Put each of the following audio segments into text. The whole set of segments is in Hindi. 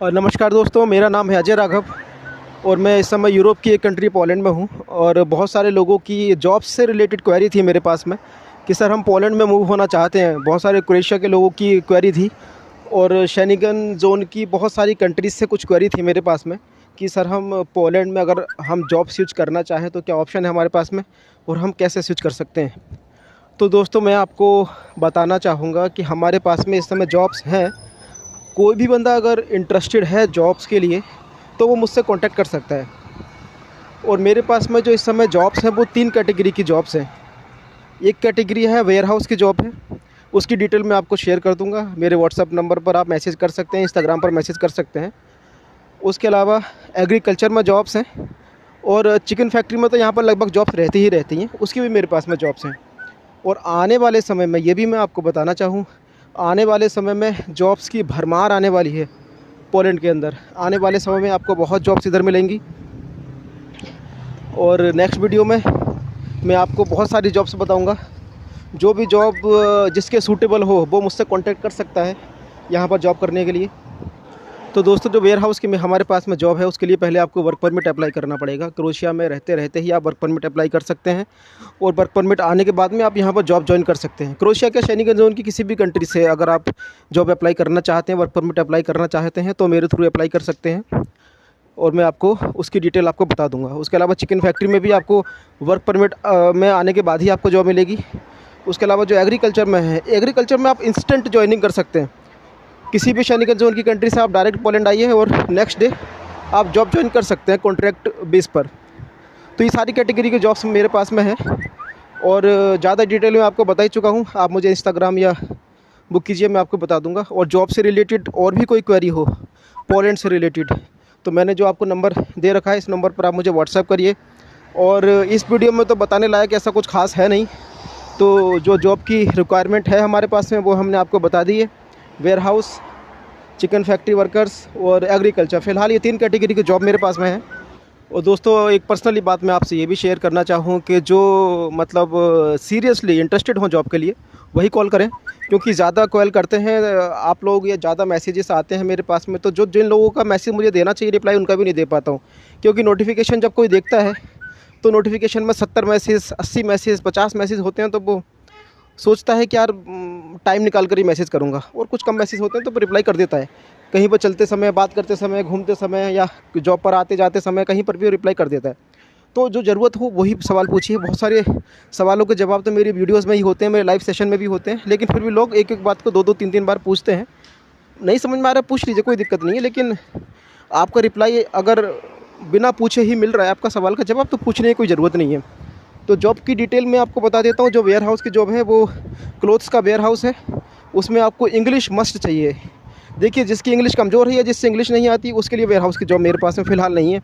नमस्कार दोस्तों, मेरा नाम है अजय राघव और मैं इस समय यूरोप की एक कंट्री पोलैंड में हूँ। और बहुत सारे लोगों की जॉब से रिलेटेड क्वेरी थी मेरे पास में कि सर हम पोलैंड में मूव होना चाहते हैं। बहुत सारे क्रोएशिया के लोगों की क्वेरी थी और शेंगन ज़ोन की बहुत सारी कंट्रीज़ से कुछ क्वेरी थी मेरे पास में कि सर हम पोलैंड में अगर हम जॉब स्विच करना चाहें तो क्या ऑप्शन है हमारे पास में और हम कैसे स्विच कर सकते हैं। तो दोस्तों, मैं आपको बताना चाहूँगा कि हमारे पास में इस समय जॉब्स हैं। कोई भी बंदा अगर इंटरेस्टेड है जॉब्स के लिए तो वो मुझसे कांटेक्ट कर सकता है। और मेरे पास में जो इस समय जॉब्स हैं वो 3 कैटेगरी की जॉब्स हैं। एक कैटेगरी है वेयर हाउस की जॉब है, उसकी डिटेल मैं आपको शेयर कर दूंगा। मेरे व्हाट्सअप नंबर पर आप मैसेज कर सकते हैं, इंस्टाग्राम पर मैसेज कर सकते हैं। उसके अलावा एग्रीकल्चर में जॉब्स हैं और चिकन फैक्ट्री में तो यहाँ पर लगभग जॉब्स रहती ही रहती हैं, उसकी भी मेरे पास में जॉब्स हैं। और आने वाले समय में ये भी मैं आपको बताना चाहूँ, आने वाले समय में जॉब्स की भरमार आने वाली है पोलैंड के अंदर। आने वाले समय में आपको बहुत जॉब्स इधर मिलेंगी और नेक्स्ट वीडियो में मैं आपको बहुत सारी जॉब्स बताऊंगा। जो भी जॉब जिसके सूटेबल हो वो मुझसे कांटेक्ट कर सकता है यहाँ पर जॉब करने के लिए। तो दोस्तों, जो वेयर हाउस की में हमारे पास में जॉब है उसके लिए पहले आपको वर्क परमिट अप्लाई करना पड़ेगा। क्रोएशिया में रहते रहते ही आप वर्क परमिट अप्लाई कर सकते हैं और वर्क परमिट आने के बाद में आप यहाँ पर जॉब ज्वाइन कर सकते हैं। क्रोएशिया के शेंगन ज़ोन की किसी भी कंट्री से अगर आप जॉब अप्लाई करना चाहते हैं, वर्क परमिट अप्लाई करना चाहते हैं तो मेरे थ्रू अप्लाई कर सकते हैं और मैं आपको उसकी डिटेल आपको बता दूंगा। उसके अलावा चिकन फैक्ट्री में भी आपको वर्क परमिट में आने के बाद ही आपको जॉब मिलेगी। उसके अलावा जो एग्रीकल्चर में है, एग्रीकल्चर में आप इंस्टेंट ज्वाइनिंग कर सकते हैं। किसी भी शेंगन ज़ोन की कंट्री से आप डायरेक्ट पोलैंड आइए और नेक्स्ट डे आप जॉब ज्वाइन कर सकते हैं कॉन्ट्रैक्ट बेस पर। तो ये सारी कैटेगरी के जॉब्स मेरे पास में है और ज़्यादा डिटेल में आपको बता ही चुका हूँ। आप मुझे इंस्टाग्राम या बुक कीजिए, मैं आपको बता दूंगा। और जॉब से रिलेटेड और भी कोई क्वेरी हो पोलैंड से रिलेटेड तो मैंने जो आपको नंबर दे रखा है इस नंबर पर आप मुझे व्हाट्सएप करिए। और इस वीडियो में तो बताने लायक ऐसा कुछ खास है नहीं, तो जो जॉब की रिक्वायरमेंट है हमारे पास में वो हमने आपको बता दी है। Warehouse, chicken factory workers और एग्रीकल्चर, फ़िलहाल ये 3 कैटेगरी की जॉब मेरे पास में है। और दोस्तों, एक पर्सनली बात मैं आपसे ये भी शेयर करना चाहूँ कि जो मतलब सीरियसली इंटरेस्टेड हों जॉब के लिए वही कॉल करें, क्योंकि ज़्यादा कॉल करते हैं आप लोग या ज़्यादा मैसेजेस आते हैं मेरे पास में तो जो जिन लोगों का मैसेज मुझे देना चाहिए रिप्लाई उनका भी नहीं दे पाता हूँ। क्योंकि नोटिफिकेशन जब कोई देखता है तो नोटिफिकेशन में 70 मैसेज, 80 मैसेज, 50 मैसेज होते हैं तो वो सोचता है कि यार टाइम निकाल कर ही मैसेज करूँगा, और कुछ कम मैसेज होते हैं तो रिप्लाई कर देता है। कहीं पर चलते समय, बात करते समय, घूमते समय या जॉब पर आते जाते समय कहीं पर भी रिप्लाई कर देता है। तो जो ज़रूरत हो वही सवाल पूछिए। बहुत सारे सवालों के जवाब तो मेरी वीडियोस में ही होते हैं, मेरे लाइव सेशन में भी होते हैं, लेकिन फिर भी लोग एक एक बात को 2-2, 3-3 बार पूछते हैं। नहीं समझ में आ रहा पूछ लीजिए, कोई दिक्कत नहीं है, लेकिन आपका रिप्लाई अगर बिना पूछे ही मिल रहा है आपका सवाल का जवाब तो पूछने की कोई ज़रूरत नहीं है। तो जॉब की डिटेल मैं आपको बता देता हूँ। जो वेयर हाउस की जॉब है वो क्लोथ्स का वेयर हाउस है, उसमें आपको इंग्लिश मस्ट चाहिए। देखिए, जिसकी इंग्लिश कमज़ोर है या जिससे इंग्लिश नहीं आती उसके लिए वेयर हाउस की जॉब मेरे पास में फ़िलहाल नहीं है।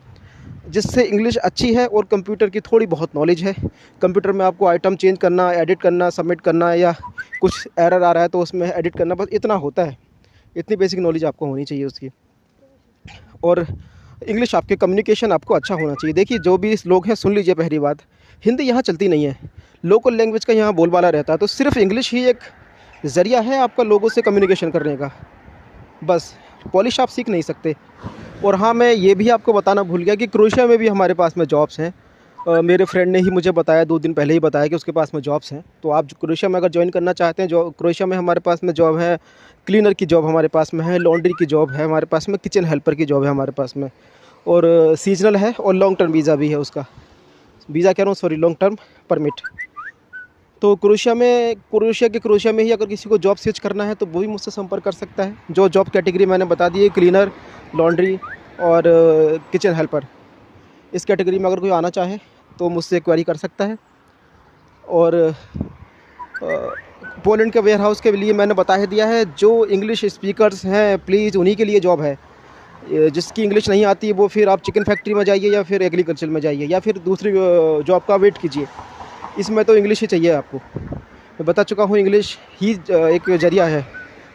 जिससे इंग्लिश अच्छी है और कंप्यूटर की थोड़ी बहुत नॉलेज है, कंप्यूटर में आपको आइटम चेंज करना, एडिट करना, सबमिट करना, या कुछ एरर आ रहा है तो उसमें एडिट करना, बस इतना होता है। इतनी बेसिक नॉलेज आपको होनी चाहिए उसकी। और इंग्लिश आपके कम्युनिकेशन आपको अच्छा होना चाहिए। देखिए, जो भी लोग हैं सुन लीजिए, पहली बात हिंदी यहाँ चलती नहीं है, लोकल लैंग्वेज का यहाँ बोलबाला रहता है, तो सिर्फ इंग्लिश ही एक ज़रिया है आपका लोगों से कम्युनिकेशन करने का। बस पॉलिश आप सीख नहीं सकते। और हाँ, मैं ये भी आपको बताना भूल गया कि क्रोएशिया में भी हमारे पास में जॉब्स हैं। मेरे फ्रेंड ने ही मुझे बताया, 2 दिन पहले ही बताया कि उसके पास में जॉब्स हैं। तो आप क्रोएशिया में अगर ज्वाइन करना चाहते हैं, जो क्रोएशिया में हमारे पास में जॉब है, क्लीनर की जॉब हमारे पास में है, लॉन्ड्री की जॉब है हमारे पास में, किचन हेल्पर की जॉब है हमारे पास में, और सीजनल है और लॉन्ग टर्म वीज़ा भी है। उसका वीज़ा कह रहा हूँ, सॉरी, लॉन्ग टर्म परमिट। तो क्रोएशिया में ही अगर किसी को जॉब स्विच करना है तो वो भी मुझसे संपर्क कर सकता है। जो जॉब कैटेगरी मैंने बता दी है, क्लीनर, लॉन्ड्री और किचन हेल्पर, इस कैटेगरी में अगर कोई आना चाहे तो मुझसे क्वेरी कर सकता है। और पोलैंड के वेयर हाउस के लिए मैंने बता ही दिया है। जो इंग्लिश स्पीकर्स हैं प्लीज़ उन्हीं के लिए जॉब है। जिसकी इंग्लिश नहीं आती वो फिर आप चिकन फैक्ट्री में जाइए या फिर एग्रीकल्चर में जाइए या फिर दूसरी जॉब का वेट कीजिए। इसमें तो इंग्लिश ही चाहिए आपको। मैं बता चुका हूँ, इंग्लिश ही एक ज़रिया है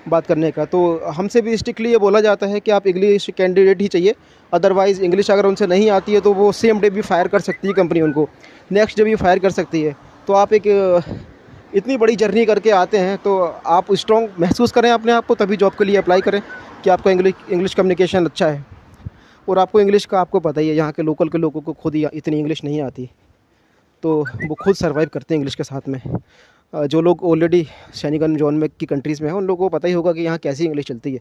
बात करने का। तो हमसे भी स्ट्रिक्टली ये बोला जाता है कि आप इंग्लिश कैंडिडेट ही चाहिए, अदरवाइज़ इंग्लिश अगर उनसे नहीं आती है तो वो सेम डे भी फायर कर सकती है कंपनी, उनको नेक्स्ट डे भी फायर कर सकती है। तो आप एक इतनी बड़ी जर्नी करके आते हैं तो आप स्ट्रॉन्ग महसूस करें अपने आप को, तभी जॉब के लिए अप्लाई करें कि आपका इंग्लिश कम्युनिकेशन अच्छा है। और आपको इंग्लिश का आपको पता ही है, यहाँ के लोकल के लोगों को खुद ही इतनी इंग्लिश नहीं आती, तो वो खुद सर्वाइव करते हैं इंग्लिश के साथ में। जो लोग ऑलरेडी शेंगन जोन में की कंट्रीज़ में हैं उन लोगों को पता ही होगा कि यहाँ कैसी इंग्लिश चलती है।